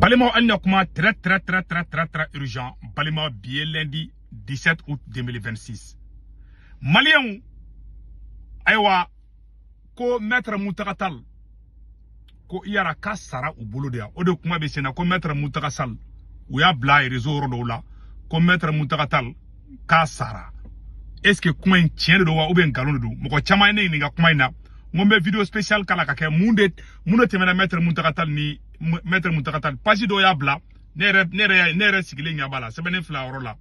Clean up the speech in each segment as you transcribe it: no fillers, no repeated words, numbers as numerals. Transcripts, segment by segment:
Balima Al-Nakuma, très urgent. Balima billet lundi 17 août 2026. Malien, aywa, ko maître Moutakatal, ko yara ka sara u bolo de ya. O de kuma be sena ko maître Moutakasal, ou ya bla réseau rodo la, ko maître Moutakatal ka sara. Est-ce que kuma tient de wa ou bien galon de do? Moko chama ne ni ga kuma ina. Ngombe vidéo spéciale kala ka ke munde temena maître Moutakatal ni maître Moutakatal page do ya bla nere sigile nya bala sebene fla orola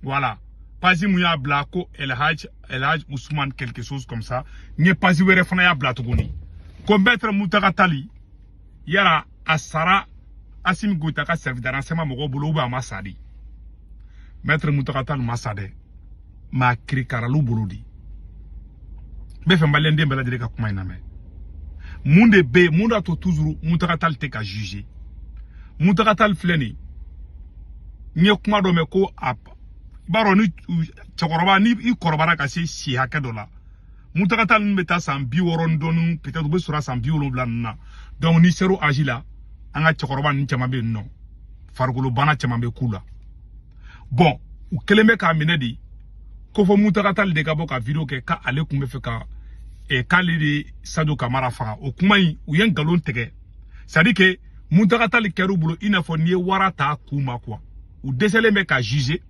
voilà page mu ya bla ko El Hadj Ousmane quelque chose comme ça nye page were fana ya bla tuguni ko maître Moutakatali yara asara asim Gouta ka servi de renseignement mogo bolo ba masadi maître Moutakatal masade ma krikaralu bolodi be fe mbalende bela dire ka kuma ina me munde be munda to toujours Moutakatal te ka juger Moutakatal fleni nye kuma do me ko ap baro ni chakoroba ni I korobara ka si hake do la Moutakatal meta san bi woron donu peut-être be sura san bi wolon blanna donc ni sero agila anga chakoroba ni chama be no fargolo bana chama be kula bon u keleme ka minedi ko fo Moutakatal de ka boka video ke ka ale kumbe fe ka e kali di Sadio Kamara faga o kuma yi u yen galon tege c'est-à-dire que Moutakatal keru bulo ina fo ni wara ta kuma quoi ou décelé me ka juger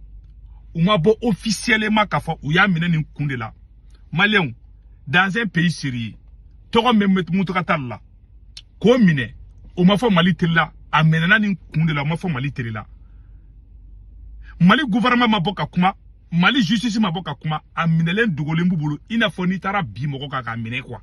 ou ma bo officiellement ka fo ou ya mine ni kunde la malien dans un pays sérieux to même Moutakatal la ko mine o ma fo Mali tella amenana ni kunde la ma fo Mali tella Mali gouvernement ma boka kuma Mali justice ma boka kuma aminelen dogolembu bulu ina fo ni tara bi moko ka mine quoi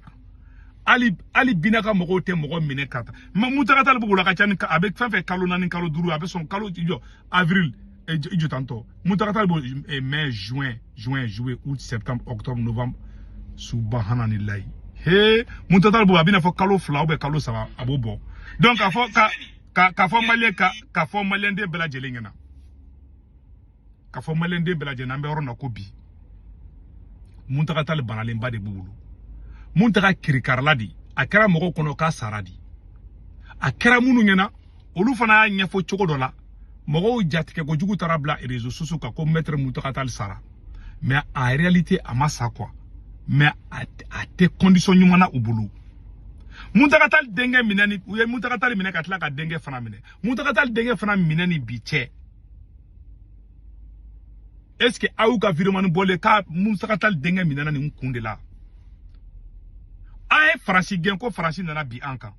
ali binaka moko te moko mine kata Moutakatal bugula ka chani avec fin fait kalo nani kalo duru avec son kalo ijo avril ijo tanto Moutakatal mai juin juillet août septembre octobre novembre subhanallahi he Moutakatal bu abina fo kalo fla ou be kalo saba abobo donc ka fo ka fo malende bela jelengena ka fo malende bela jena mbe orona ko bi Moutakatal banalen ba de bulu Muntaka kirikarla di akara mogo kono ka saradi akara munu nyena olu fana nyefo chogo dola mogo jatike ko jugu tarabla réseaux sociaux ka ko maître Moutakatal sara mais en réalité amasa quoi mais à tes conditions nyumana ubulu Moutakatal denge minani ou Moutakatal minaka tla ka denge fana mine Moutakatal denge fana minani biche est-ce que aouka viremanu bolé ka Moutakatal denge minana ni nkunde la aye farasi gen ko farasi nana bi anka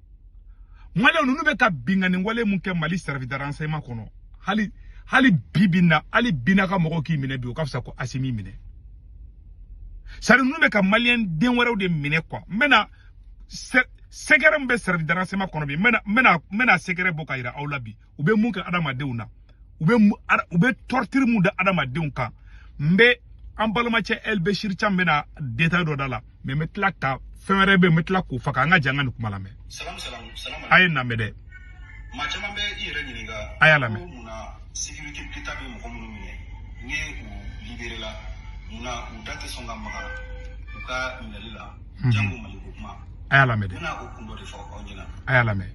mwale onu be ka bingani wale munke Mali service de renseignement kono hali bibina ali binaka moko ki mine bi o kafsa ko asimi mine sari nu be ka malien den waraw de mine quoi mena sekere mbe service de renseignement kono bi mena sekere boka ira awla bi ube munke adama deuna ube torture mu da adama deunka mbe ambalma che El Bashir chambena détail do dala mais metla ka femerebe metla ko faka nga jangani kumala me salam ay na mede ma chama be ire nyinga ayala me muna sécurité d'état be mo ko munu mine nge u libérer la muna u date songa maka u ka minalila jangu mali ko ma ayala mede muna ko kundo de fo ko nyina ayala me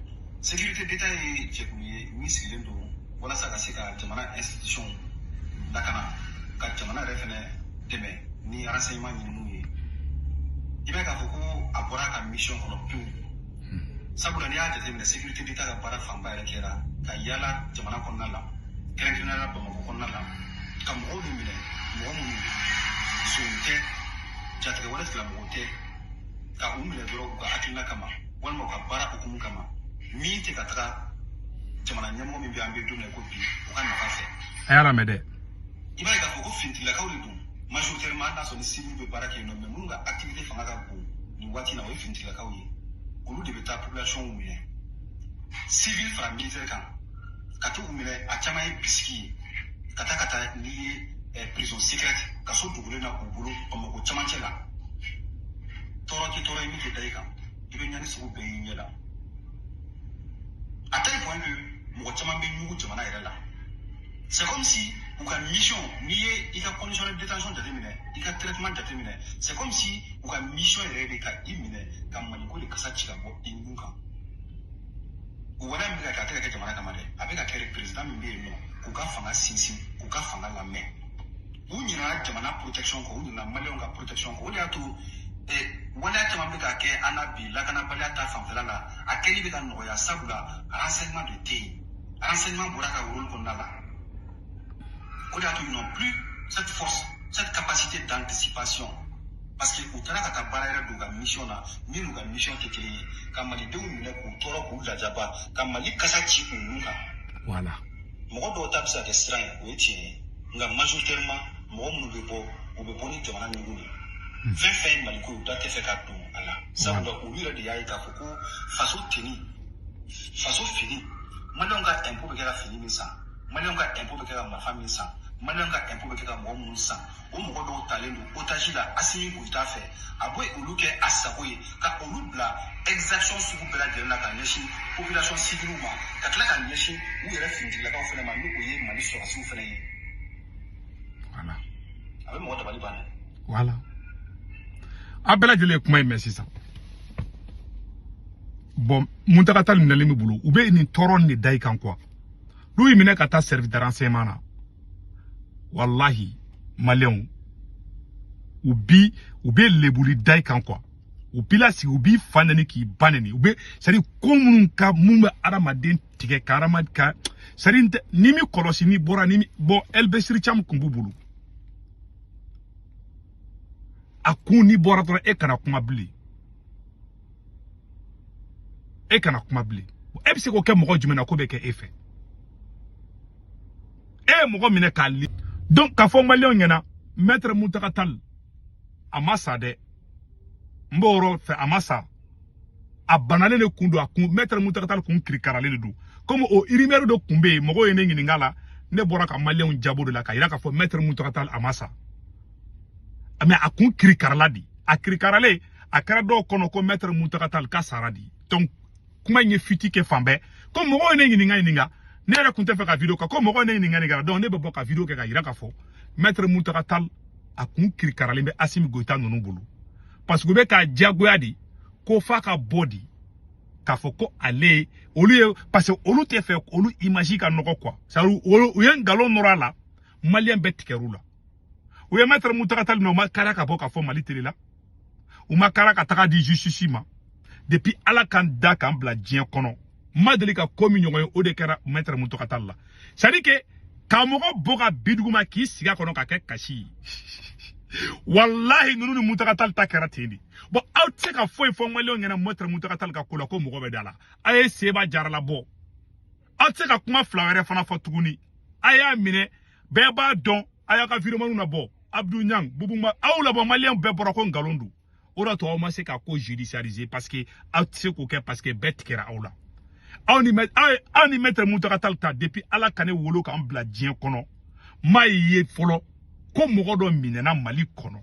sécurité d'état e chekuye misilendo wala saka sika jamana institution dakana ka jamana refene deme ni renseignement ni muye ibe ka foko abora ka mission kono plus sabula ni ate de sécurité d'état ka bara famba ya kera ka yala jamana konna la kerenkina la bamako konna la ka mo do mine mo mu sunte jatga wala tla mo te ka umile doro ka atina kama wal mo ka bara hukumu kama mi te ka tra jamana nyamo mi bi ambe dum ko bi o kan na fasse ayala mede ibe ka foko finti la kawle dum majoritairement dans son civil de baraka no mais munga activité fanga ka ko ni wati na we finti la kawye olu de beta population umile civil fra militaire kan katu umile a chama e biski kata ni prison secrète kaso dugule na ubulu ko chama chela toro mi ke dai kan ibe nyani su be yela à tel point que mo chama be nyugo chama ira la c'est comme si ou ka mission nié il a condition de détention déterminée il a traitement déterminé c'est comme si ou ka mission est ka imminé comme mani ko le kasa chika bo ingunga ou wala mi ka tele ka jamana kamade président min non ko ka fanga sinsin ko ka fanga lamɛ u ɲinana jamana protection ko u ɲinana maliyɛnw ka protection ko o de y'a to waleya caman bɛ ka kɛ an na bi lakanabaliya ta fanfɛla la a kɛli bɛ ka nɔgɔya sabula renseignement de tɛ yen renseignement bɔra ka rôle kɔnɔna la o de y'a to ils n'ont plus cette force cette capacité d'anticipation parce que u taara ka taa baara yɛrɛ don u ka mission na min n'u ka mission tɛ kelen ye ka malidenw minɛ k'u tɔɔrɔ k'u lajaba ka mali kasa ci u nun kan voilà mɔgɔ dɔw ta bɛ se ka kɛ siran ye o ye tiɲɛ ye nka majoritairement mɔgɔ minnu bɛ bɔ u bɛ bɔ ni jamana ɲugu de fɛn fɛn ye maliko u da tɛ fɛ ka don a la sabula olu yɛrɛ de y'a ye k'a fɔ ko faso teni faso fini maliyɛnw ka impôt bɛ kɛ ka fini min san maliyɛnw ka impôt bɛ kɛ ka marifa min san maliyɛnw ka impôt bɛ kɛ ka mɔgɔ minnu san o mɔgɔ dɔw talen don otage la Assimi Goïta fɛ a bɛ olu kɛ a sago ye ka olu bila exaction sugu bɛɛ lajɛlen na ka ɲɛsin population civile ma ka tila ka ɲɛsin u yɛrɛ finitigilakaw fana ma n'o ye mali sɔrɔsiw fana ye voilà a bɛ mɔgɔ dabali banna voilà a bɛɛ lajɛlen ye kuma in mɛn sisan bon Muntaka Tall minɛlen bɛ bolo u bɛ nin tɔɔrɔ de da i kan quoi n'u y'i minɛ ka taa service de renseignement na wallahi maliyɛnw u bɛ lebuli da i kan quoi u b'i lasigi u b'i fa nɛni k'i ba nɛni u bɛ c'est à dire ko minnu ka mun bɛ adamaden tigɛ ka adamaden ka c'est à dire ni mi kɔlɔsi ni bɔra ni bon Elbesiri Thiam kun b'u bolo a kun ni bɔra dɔrɔn e kana kuma bilen e kana kuma bilen e bɛ se k'o kɛ mɔgɔ jumɛn na ko bɛ kɛ e fɛ e ye mɔgɔ minɛ k'a li donc k'a fɔ maliyɛnw ɲɛna maître Muntaka Tall a ma sa dɛ n b'o yɔrɔ fɛ a ma sa a banalen de kun don a kun maître Muntaka Tall kun kirikaralen de don comme o rumeur dɔ kun bɛ yen mɔgɔw ye ne ɲininka la ne bɔra ka maliyɛnw jabo de la ka yira k'a fɔ maître Muntaka Tall a ma sa mais a kun kirikarala di a kirikaralen a kɛra dɔw kɔnɔ ko maître Muntaka Tall ka sara di donc kuma in ye fiti kɛ fan bɛɛ ko mɔgɔw ye ne ɲininka ne yɛrɛ kun tɛ fɛ ka video kɛ ko mɔgɔw ye ne ɲininka donc ne bɛ bɔ ka video kɛ ka yira k'a fɔ maître Muntaka Tall a kun kirikaralen bɛ Assimi Goïta ninnu bolo parce que u bɛ k'a diyagoya di ko f'a ka bɔ di k'a fɔ ko ale olu ye parce que olu tɛ fɛ olu image ka nɔgɔ quoi c'est à dire u ye ngalon nɔrɔ a la maliyɛn bɛɛ tigɛr'u la u ye maître Muntaka Tall minɛ u ma kara ka bɔ ka fɔ Mali télé la u ma kara ka taga di justice ma depuis ala kan da kan bila diɲɛ kɔnɔ ma deli ka ko min ɲɔgɔn ye o de kɛra maître Muntaka Tall la c'est à dire que ka mɔgɔ bɔ ka bi dugu ma k'i sigi a kɔnɔ ka kɛ kasi ye wallahi ninnu ni Muntaka Tall ta kɛra ten de bon aw tɛ se ka foyi fɔ maliyɛnw ɲɛna maître Muntaka Tall ka ko la ko mɔgɔ bɛ da la a ye Seba Jarala bɔ aw tɛ se ka kuma fila wɛrɛ fana fɔ tuguni a y'a minɛ bɛɛ b'a dɔn a y'a ka vidéoman na bɔ Abdou Niang Boubouma aw la bɔ maliyɛnw bɛɛ bɔra ko ngalon don o de to aw ma se ka ko judiciariser parce que aw tɛ se k'o kɛ parce que bɛɛ tigɛra aw la aw ni maître Muntaka Tall ta depuis ala ka ne wolo k'an bila diɲɛ kɔnɔ m'a ye fɔlɔ ko mɔgɔ dɔ minɛna Mali kɔnɔ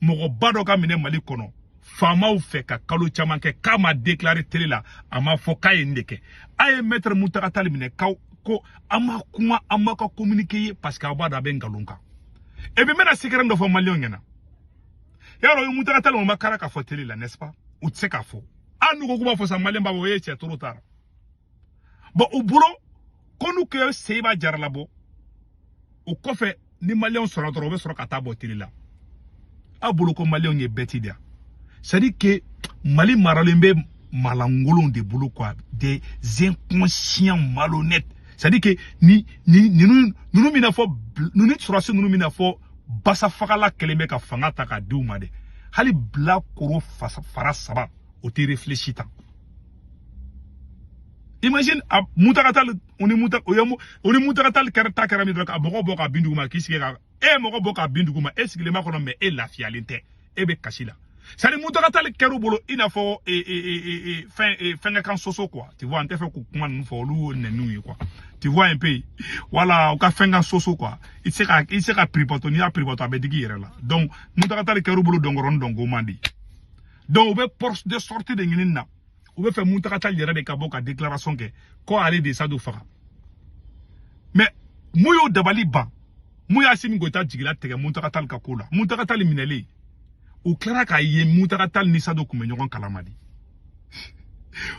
mɔgɔba dɔ ka minɛ Mali kɔnɔ faamaw fɛ ka kalo caman kɛ k'a ma déclarer télé la a ma fɔ k'a ye nin de kɛ a ye maître Muntaka Tall minɛ ko a ma kuma a ma ka communiquer ye parce que aw b'a dɔn a bɛ ngalon kan et puis n bɛna secret dɔ fɔ maliyɛnw ɲɛna yarɔ Muntaka Tall o ma kara ka fɔ télé la n'est-ce pas u tɛ se k'a fɔ a n'u ko k'u b'a fɔ sa maliyɛn b'a fɔ o ye cɛ toro tara bon u bolo ko n'u kɛ Seba Jarala bɔ o kɔfɛ ni maliyɛnw sɔrɔ dɔrɔn u bɛ sɔrɔ ka taa bɔ télé la a bolo ko maliyɛnw ye bɛti de c'est à dire que Mali maralen bɛ malangolonw de bolo quoi des inconscients malhonnêtes c'est à dire que ninnu mina fɔ ninnu sɔrɔsi ninnu mina fɔ basa fagala kɛlen bɛ ka fanga ta k'a di u ma dɛ hali bilakoro fara saba o tɛ réfléchi tan imagine Muntaka Tall o ni Muntaka Tall ta kɛra min dɔrɔn ka mɔgɔ bɔ ka bin dugu ma k'i sigi ka mɔgɔ bɔ ka bin dugu ma e sigilen b'a kɔnɔ mais e lafiyalen tɛ e bɛ kasi la c'est à dire Muntaka Tall kɛr'u bolo i n'a fɔ fɛnkɛ kan soso quoi tu vois n tɛ fɛ k'u kuma ninnu fɔ olu y'o nɛniw ye quoi tu vois un peu voilà u ka fɛn kan soso quoi i tɛ se ka piripoto n'i y'a piripoto a bɛ digi i yɛrɛ la donc Muntaka Tall kɛr'u bolo dɔnkɔrɔni dɔnko man di donc u bɛ porte de sortie de ɲini na u bɛ fɛ Muntaka Tall yɛrɛ de ka bɔ ka déclaration kɛ ko ale de Sadu faga mais mun y'o dabali ban mun y'a Assimi Goïta jigila tigɛ Muntaka Tall ka ko la Muntaka Tall minɛlen u tilara k'a ye Muntaka Tall ni Sadu kun bɛ ɲɔgɔn kalama de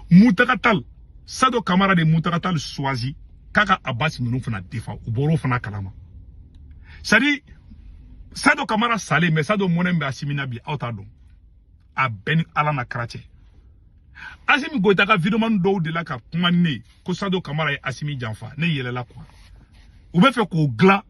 Muntaka Tall Sadu Camara de Muntaka Tall choisi kaka Abbas nunu fana defa u boro fana kalama sadi Sado Kamara sale mais Sado monem be Asimina bi auta don a ben ala na krache Asimi Goita ka vidéo man do de la ka kuma ne ko Sado Kamara e Asimi janfa ne yele la quoi ou be fe ko gla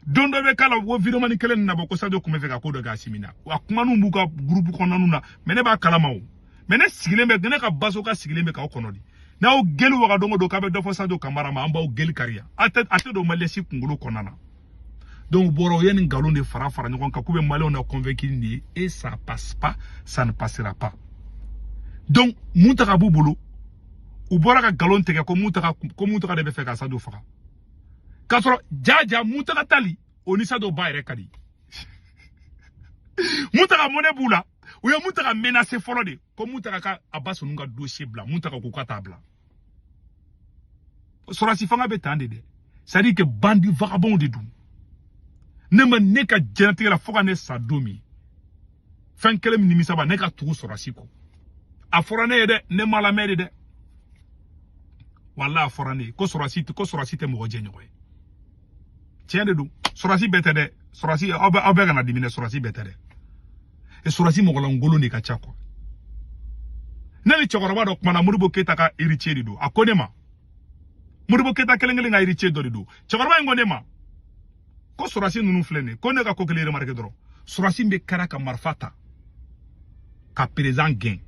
don do be kala wo vidéo man kelen na ko Sado kuma fe ka ko do ga Asimina wa kuma nu buka groupe ko nanu na me ne ba kalama o me ne sigile me ne ka baso ka sigile me ka ko no di na o gelu wa dongo do ka be do fo Sado Kamara ma amba o gel karia ate do malesi kungulu konana donc boro yen galon de fara ñokon ka kube malon na convaincu ni et ça passe pas, ça ne passera pas. Donc Moutaka Boubolo ou bora ka galon tege ko Moutaka de be fe ka Sado faka. Kasoro jaja Moutaka tali oni Sado ba ere kadi. Moutaka mone bula ou ya Moutaka menacer folo de ko Moutaka ka Abbas nunga dossier blanc Moutaka ko kata blanc. Sora si fanga be tande de. Ça dit que bandi vagabond de dou. Ne ma ne ka jɛnatigɛ la fo ka ne sa don min fɛn kelen min nimisa ba ne ka tugu Sorasi kɔ a fɔra ne ye dɛ ne ma lamɛn de dɛ wala a fɔra ne ye ko Sorasi tɛ mɔgɔ jɛ ɲɔgɔn ye tiɲɛ de don Sorasi bɛɛ tɛ dɛ Sorasi aw bɛɛ kana dimi dɛ Sorasi bɛɛ tɛ dɛ et Sorasi mɔgɔlankolon de ka ca quoi ne ni cɛkɔrɔba dɔ kumana Modibo Keyita ka héritier de don a ko ne ma Modibo Keyita kelen ka héritier dɔ de don cɛkɔrɔba in ko ne ma ko Sorasi nunu filene ko ne ka ko kelen remarqué dɔrɔn Sorasi be kara ka marifa ta ka président gɛn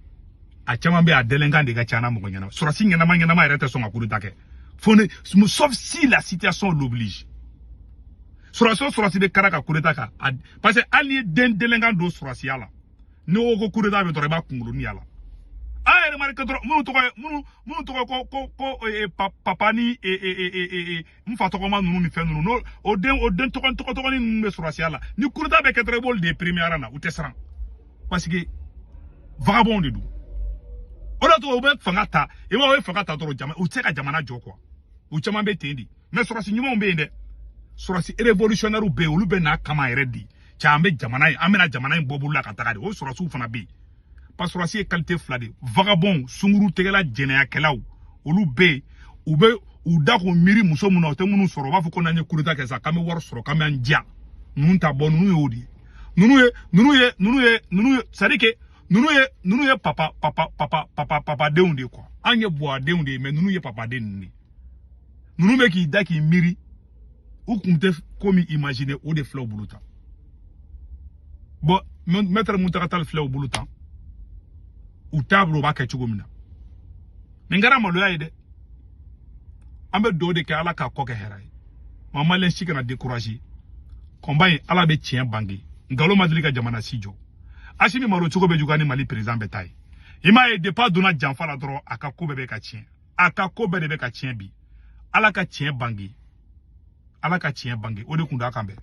a caman be a délinquant de ka ca na mɔgɔ ɲɛna Sorasi ɲɛnama yɛrɛ tɛ sɔn ka coup d'état kɛ sauf si la situation l'oblige Sorasi be kara ka coup d'état ka parce que hali den délinquant do Sorasi ala ne o ko coup d'état be dɔrɔn i b'a kunkolo ni ala a remarqué dɔrɔn minnu tɔgɔ ko papa ni nfa tɔgɔma ninnu ni fɛn ninnu o den tɔgɔ ni ninnu bɛ Sorasi la ni coup d'état bɛ kɛ dɔrɔn i b'olu de premier na u tɛ siran parce que vagabond de don o de to u bɛ fanga ta i b'a ye fanga ta dɔrɔn u tɛ se ka jamana jɔ quoi u caman bɛ ten de mais Sorasi ɲumanw bɛ yen dɛ Sorasi révolutionnaire bɛ yen olu bɛ n'a kama yɛrɛ de cɛ an bɛ jamana in an bɛna jamana in bɔ bolo la ka taga de o Sorasiw fana bɛ yen parce que Sorasi ye qualité fila de vagabond sunguru tegela jɛnɛyakɛlaw olu bɛ yen u da ko miiri muso mun na o tɛ minnu sɔrɔ u b'a fɔ ko n'an ye coup d'état kɛ sa k'an bɛ wari sɔrɔ k'an bɛ an diya ninnu ta bɔ ninnu ye o de ye ninnu ye c'est à dire que ninnu ye papa denw de quoi an ye buwadenw de ye mais ninnu ye papa den ninnu de ninnu bɛ k'i da k'i miiri u kun tɛ ko min imaginer o de filɛ u bolo tan bon maître Moutaka Tall filɛ u bolo tan u table b'a kɛ cogo min na nin kɛra maloya ye dɛ an bɛ dugawu de kɛ ala k'a kɔ kɛ hɛrɛ ye ma maliyɛn si kana décourager combat in ala bɛ tiɲɛ bange nkalon ma deli ka jamana si jɔ Asimi malo cogo bɛ juguya ni Mali président bɛ ta ye i m'a ye depuis a donna janfa la dɔrɔn a ka ko bɛɛ bɛ ka tiɲɛ a ka ko bɛɛ de bɛ ka tiɲɛ bi ala ka tiɲɛ bange o de kun d'a kan bɛɛ